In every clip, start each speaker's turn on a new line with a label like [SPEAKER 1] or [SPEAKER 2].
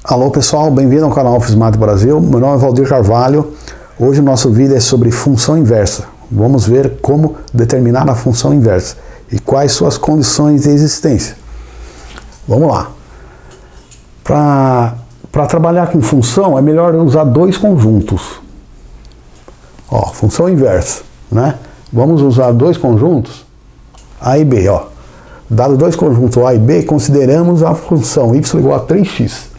[SPEAKER 1] Alô pessoal, bem-vindo ao canal Office Brasil. Meu nome é Valdir Carvalho. Hoje o nosso vídeo é sobre função inversa. Vamos ver como determinar a função inversa e quais suas condições de existência. Vamos lá. Para trabalhar com função é melhor usar dois conjuntos. Ó, função inversa, né? Vamos usar dois conjuntos A e B, ó. Dado dois conjuntos A e B, consideramos a função y igual a 3x.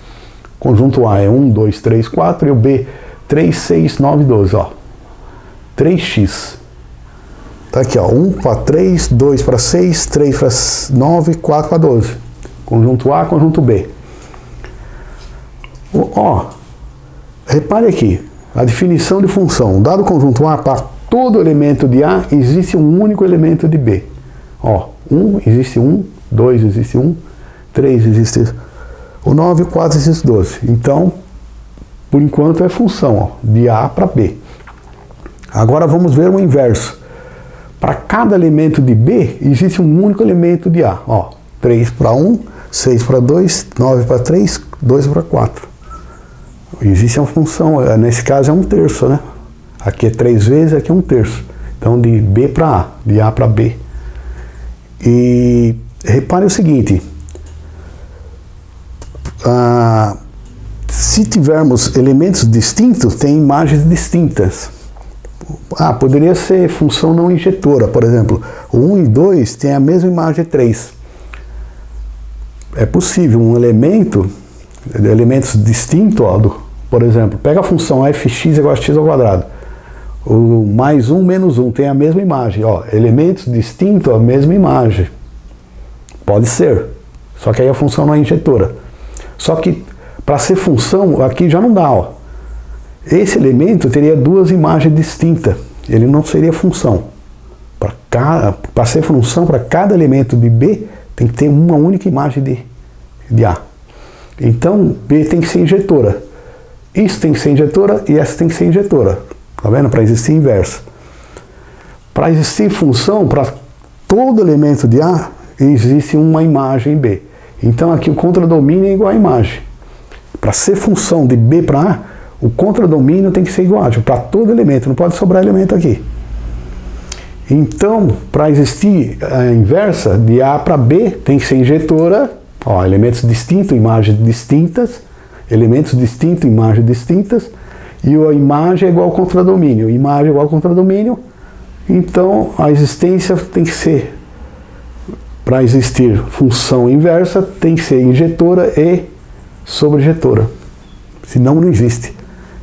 [SPEAKER 1] Conjunto A é 1, 2, 3, 4 e o B 3, 6, 9, 12, ó. 3x. Tá aqui, ó. 1 para 3, 2 para 6, 3 para 9, 4 para 12. Conjunto A, conjunto B. Ó, repare aqui, a definição de função. Dado o conjunto A, para todo elemento de A, existe um único elemento de B. Ó, 1 existe 1, 2 existe 1, 3 existe o 9, 4 existe 12. Então, por enquanto é função, ó, de A para B. Agora vamos ver o inverso. Para cada elemento de B, existe um único elemento de A. Ó, 3 para 1, 6 para 2, 9 para 3, 2 para 4. Existe uma função, nesse caso é 1/3, né? Aqui é 3 vezes, aqui é 1/3. Então, de B para A, de A para B. E repare o seguinte. Se tivermos elementos distintos, tem imagens distintas. Poderia ser função não injetora, por exemplo. O 1 e 2 tem a mesma imagem 3. É possível um elemento, elementos distintos, ó, por exemplo, pega a função fx igual a x ao quadrado. O mais 1 menos 1 tem a mesma imagem. Ó, elementos distintos, a mesma imagem. Pode ser. Só que aí a função não é injetora. Só que para ser função, aqui já não dá. Ó. Esse elemento teria duas imagens distintas. Ele não seria função. Para ser função, para cada elemento de B, tem que ter uma única imagem de A. Então, B tem que ser injetora. Isso tem que ser injetora e essa tem que ser injetora. Tá vendo? Para existir inversa. Para existir função, para todo elemento de A, existe uma imagem B. Então aqui o contradomínio é igual à imagem. Para ser função de B para A, o contradomínio tem que ser igual para todo elemento, não pode sobrar elemento aqui. Então, para existir a inversa, de A para B, tem que ser injetora, ó, elementos distintos, imagens distintas, elementos distintos, imagens distintas, e a imagem é igual ao contradomínio. Imagem é igual ao contradomínio, então a existência tem que ser, para existir função inversa, tem que ser injetora e sobrejetora. Senão não existe.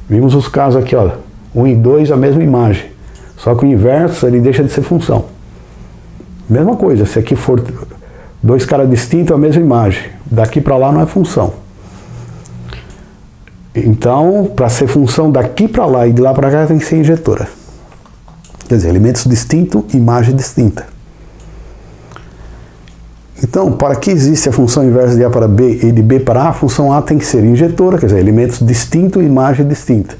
[SPEAKER 1] Vimos os casos aqui, ó, 1 e 2 a mesma imagem. Só que o inverso ele deixa de ser função. Mesma coisa, se aqui for dois caras distintos a mesma imagem, daqui para lá não é função. Então, para ser função daqui para lá e de lá para cá tem que ser injetora. Quer dizer, elementos distintos, imagem distinta. Então, para que existe a função inversa de A para B e de B para A, a função A tem que ser injetora, quer dizer, elementos distintos, imagem distinta.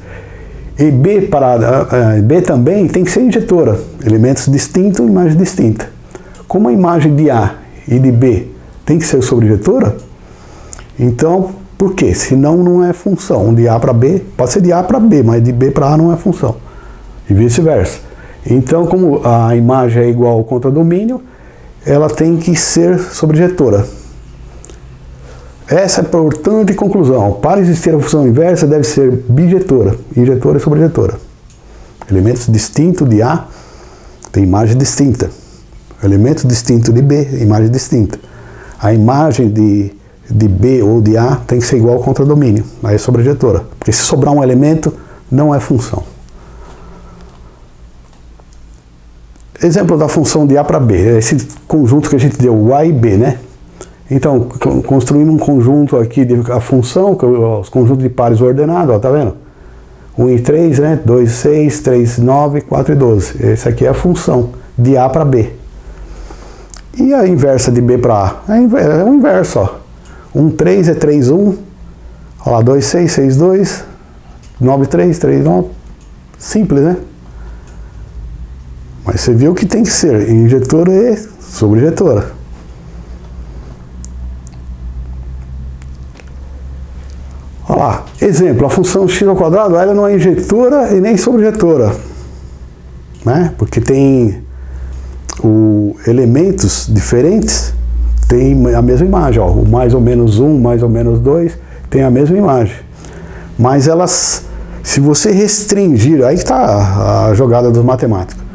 [SPEAKER 1] E B também tem que ser injetora, elementos distintos, imagem distinta. Como a imagem de A e de B tem que ser sobrejetora, então, por quê? Senão não é função. De A para B, pode ser de A para B, mas de B para A não é função. E vice-versa. Então, como a imagem é igual ao contradomínio, ela tem que ser sobrejetora. Essa é a importante conclusão. Para existir a função inversa, deve ser bijetora, injetora e sobrejetora. Elementos distintos de A tem imagem distinta. Elementos distintos de B, imagem distinta. A imagem de B ou de A tem que ser igual ao contradomínio. Aí é sobrejetora. Porque se sobrar um elemento, não é função. Exemplo da função de A para B, esse conjunto que a gente deu, o A e B, né? Então, construindo um conjunto aqui, a função, os conjuntos de pares ordenados, ó, tá vendo? 1 e 3, né? 2 e 6, 3 e 9, 4 e 12. Esse aqui é a função de A para B. E a inversa de B para A? É o inverso, ó. 1, 3 é 3, 1. Olha lá, 2, 6, 6, 2. 9, 3, 3, 9. Simples, né? Mas você viu que tem que ser injetora e sobrejetora. Olha lá, exemplo, a função x ao quadrado, ela não é injetora e nem sobrejetora, né? Porque tem elementos diferentes, tem a mesma imagem, ó, o mais ou menos 1, mais ou menos 2, tem a mesma imagem. Mas elas, se você restringir, aí está a jogada dos matemáticos.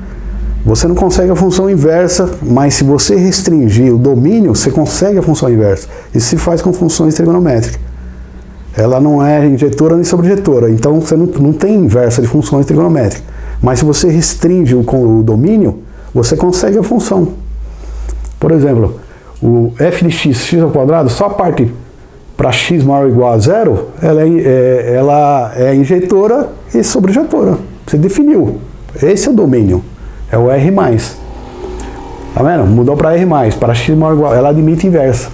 [SPEAKER 1] Você não consegue a função inversa, mas se você restringir o domínio, você consegue a função inversa. Isso se faz com funções trigonométricas. Ela não é injetora nem sobrejetora, então você não tem inversa de funções trigonométricas. Mas se você restringe o domínio, você consegue a função. Por exemplo, o f de x ao quadrado, só a parte para x maior ou igual a zero, ela é injetora e sobrejetora. Você definiu. Esse é o domínio. É o R+. Tá vendo? Mudou para R+, para x maior ou igual. Ela admite inversa.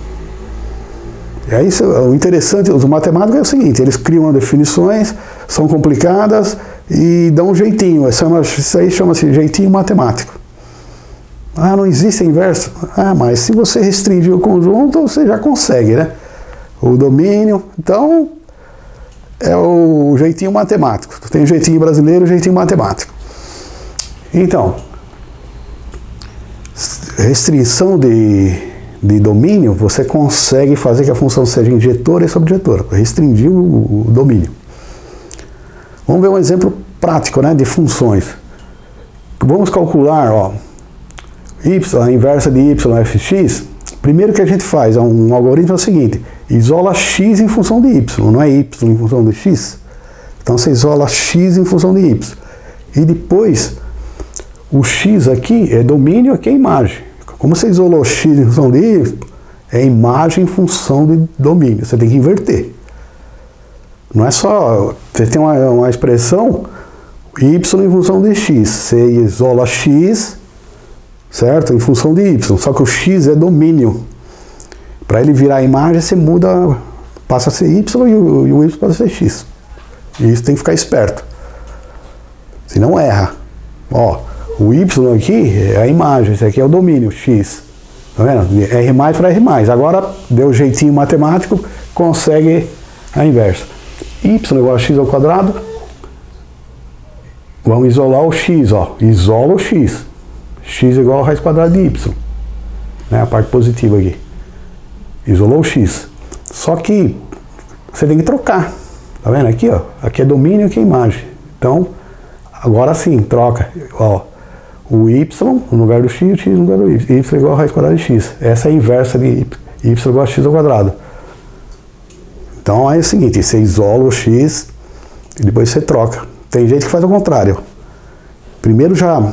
[SPEAKER 1] É isso, o interessante dos matemáticos é o seguinte, eles criam definições, são complicadas e dão um jeitinho. Isso aí chama-se jeitinho matemático. Ah, não existe a inversa? Ah, mas se você restringir o conjunto, você já consegue, né? O domínio. Então, é o jeitinho matemático. Tem o jeitinho brasileiro e o jeitinho matemático. Então, restrição de domínio, você consegue fazer que a função seja injetora e sobrejetora, restringir o domínio. Vamos ver um exemplo prático, né, de funções. Vamos calcular, ó, a inversa de y fx. Primeiro que a gente faz um algoritmo é o seguinte: isola x em função de y, não é y em função de x. Então você isola x em função de y. E depois, o x aqui é domínio, aqui é imagem. Como você isolou x em função de y, é imagem em função de domínio. Você tem que inverter. Não é só... Você tem uma expressão y em função de x. Você isola x, certo? Em função de y. Só que o x é domínio. Para ele virar imagem, você muda, passa a ser y e o y passa a ser x. E isso tem que ficar esperto. Senão erra. Ó, o y aqui é a imagem, esse aqui é o domínio, x. Tá vendo? R+ para R+. Agora, deu jeitinho matemático, consegue a inversa. Y igual a x ao quadrado. Vamos isolar o x, ó. Isola o x. X igual a raiz quadrada de y. Né? A parte positiva aqui. Isolou o x. Só que você tem que trocar. Tá vendo? Aqui, ó. Aqui é domínio, aqui é imagem. Então, agora sim, troca. Ó. O y no lugar do x e o x no lugar do y. Y igual a raiz quadrada de x. Essa é a inversa de y. Y igual a x ao quadrado. Então é o seguinte, você isola o x e depois você troca. Tem gente que faz o contrário. Primeiro já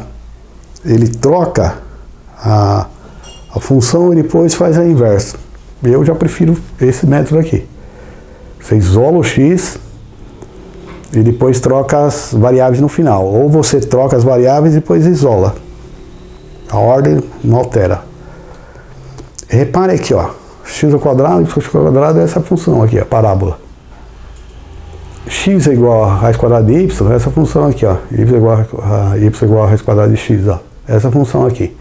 [SPEAKER 1] ele troca a função e depois faz a inversa. Eu já prefiro esse método aqui. Você isola o x e depois troca as variáveis no final. Ou você troca as variáveis e depois isola. A ordem não altera. Repare aqui, ó. X ao quadrado, y ao quadrado é essa função aqui, a parábola. X é igual a raiz quadrada de y, essa função aqui, ó. Y igual a raiz quadrada de x, ó. Essa função aqui.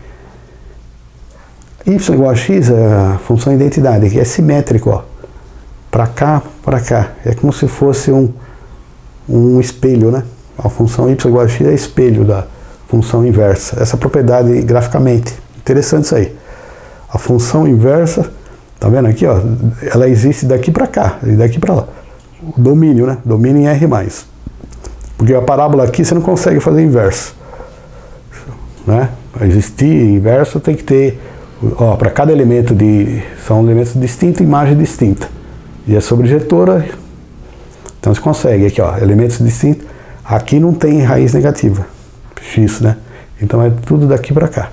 [SPEAKER 1] Y igual a x é a função de identidade, aqui é simétrico, ó. Para cá, para cá. É como se fosse um espelho, né? A função y igual a x é espelho da função inversa. Essa propriedade graficamente. Interessante isso aí. A função inversa, tá vendo aqui, ó? Ela existe daqui para cá e daqui para lá. O domínio, né? Domínio em R+. Porque a parábola aqui você não consegue fazer inverso. Né? Para existir inverso tem que ter, ó, para cada elemento são elementos distintos, imagem distinta. E é sobrejetora. Então você consegue aqui, ó, elementos distintos. Aqui não tem raiz negativa, x, né? Então é tudo daqui para cá.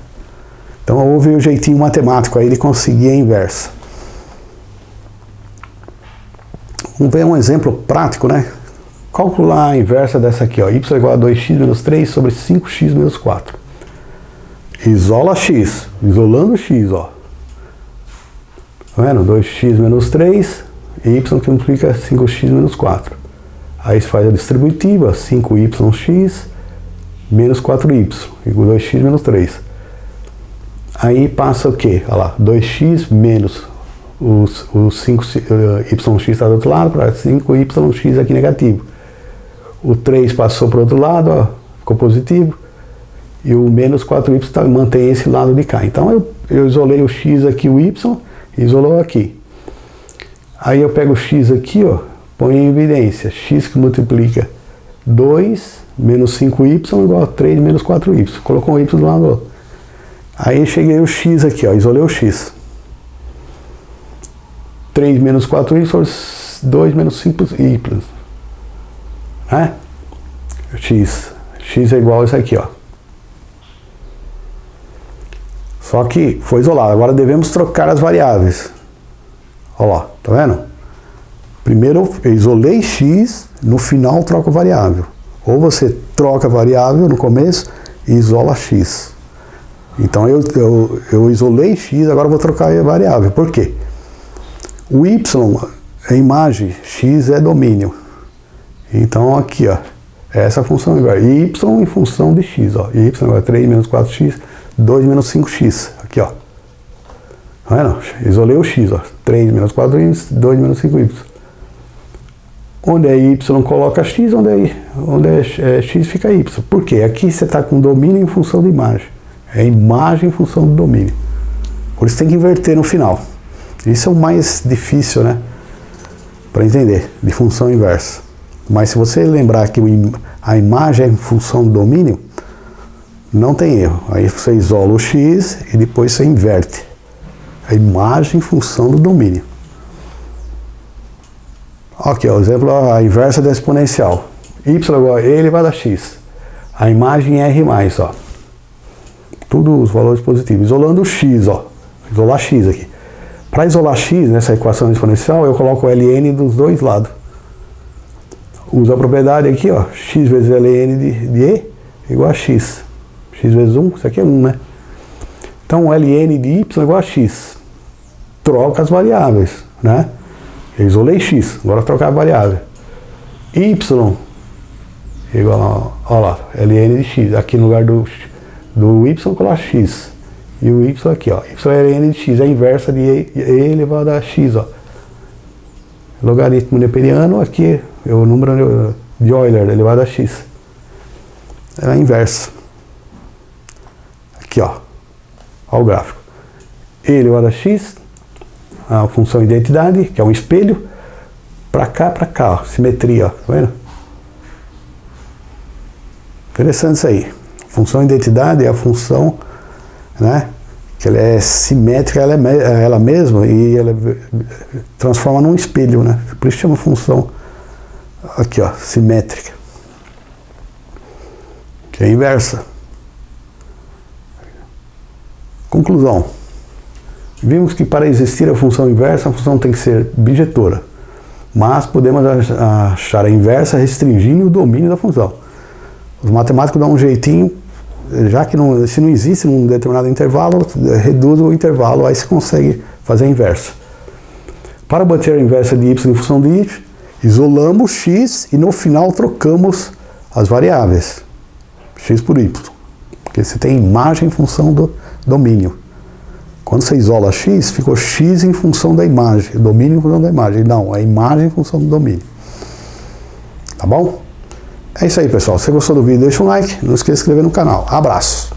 [SPEAKER 1] Então houve o jeitinho matemático, aí ele conseguia a inversa. Vamos ver um exemplo prático, né? Calcular a inversa dessa aqui, ó, y igual a 2x menos 3 sobre 5x menos 4. Isola x, isolando x, ó. Tá vendo? 2x menos 3, y que multiplica 5x menos 4. Aí se faz a distributiva, 5yx menos 4y, igual a 2x menos 3. Aí passa o quê? Olha lá, 2x menos o 5yx está do outro lado, para 5yx aqui negativo. O 3 passou para o outro lado, ó, ficou positivo. E o menos 4y mantém esse lado de cá. Então eu isolei o x aqui, o y, isolou aqui. Aí eu pego o x aqui, ó, põe em evidência. X que multiplica 2 menos 5y igual a 3 menos 4y. Colocou um y do lado do outro. Aí cheguei o x aqui, ó, isolei o x. 3 menos 4y, 2 menos 5y. Né? X é igual a isso aqui, ó. Só que foi isolado. Agora devemos trocar as variáveis. Olha lá, tá vendo? Primeiro eu isolei x, no final troco a variável. Ou você troca a variável no começo e isola x. Então eu isolei x, agora eu vou trocar a variável. Por quê? O y é imagem, x é domínio. Então aqui, ó, essa função agora, y em função de x, ó. Y agora 3 menos 4x, 2 menos 5x, aqui, ó. Tá vendo? Isolei o x, ó. 3 menos 4y, 2 menos 5y. Onde é y, coloca x, onde é x, fica y. Por quê? Aqui você está com domínio em função de imagem. É imagem em função do domínio. Por isso tem que inverter no final. Isso é o mais difícil, né? Para entender, de função inversa. Mas se você lembrar que a imagem é em função do domínio, não tem erro. Aí você isola o x e depois você inverte. A imagem em função do domínio. Aqui, ó, o exemplo, a inversa da exponencial. Y igual a e elevado a x. A imagem é R+, ó. Tudo os valores positivos. Isolando o x, ó. Isolar x aqui. Para isolar x nessa equação exponencial, eu coloco o ln dos dois lados. Uso a propriedade aqui, ó. X vezes ln de e igual a x. X vezes 1, isso aqui é 1, né? Então, ln de y igual a x. Troca as variáveis, né? Eu isolei x, agora trocar a variável. Y igual a, ó lá, ln de x. Aqui no lugar do y, colocar x. E o y aqui, ó. Y é ln de x, é a inversa de e elevado a x, ó. Logaritmo neperiano, aqui é o número de Euler elevado a x. É a inversa. Aqui, ó. Olha o gráfico. E elevado a x, a função identidade, que é um espelho, para cá, ó. Simetria, ó. Tá vendo? Interessante isso aí. Função identidade é a função, né, que ela é simétrica, ela mesma, e ela transforma num espelho, né? Por isso chama função aqui, ó, simétrica, que é a inversa. Conclusão. Vimos que para existir a função inversa, a função tem que ser bijetora, mas podemos achar a inversa restringindo o domínio da função. Os matemáticos dão um jeitinho, já que se não existe num determinado intervalo, reduz o intervalo, aí se consegue fazer a inversa. Para obter a inversa de y em função de y, isolamos x e no final trocamos as variáveis, x por y, porque você tem imagem em função do domínio. Quando você isola x, ficou x em função da imagem, domínio em função da imagem. Não, é imagem em função do domínio. Tá bom? É isso aí, pessoal. Se você gostou do vídeo, deixa um like. Não esqueça de se inscrever no canal. Abraço!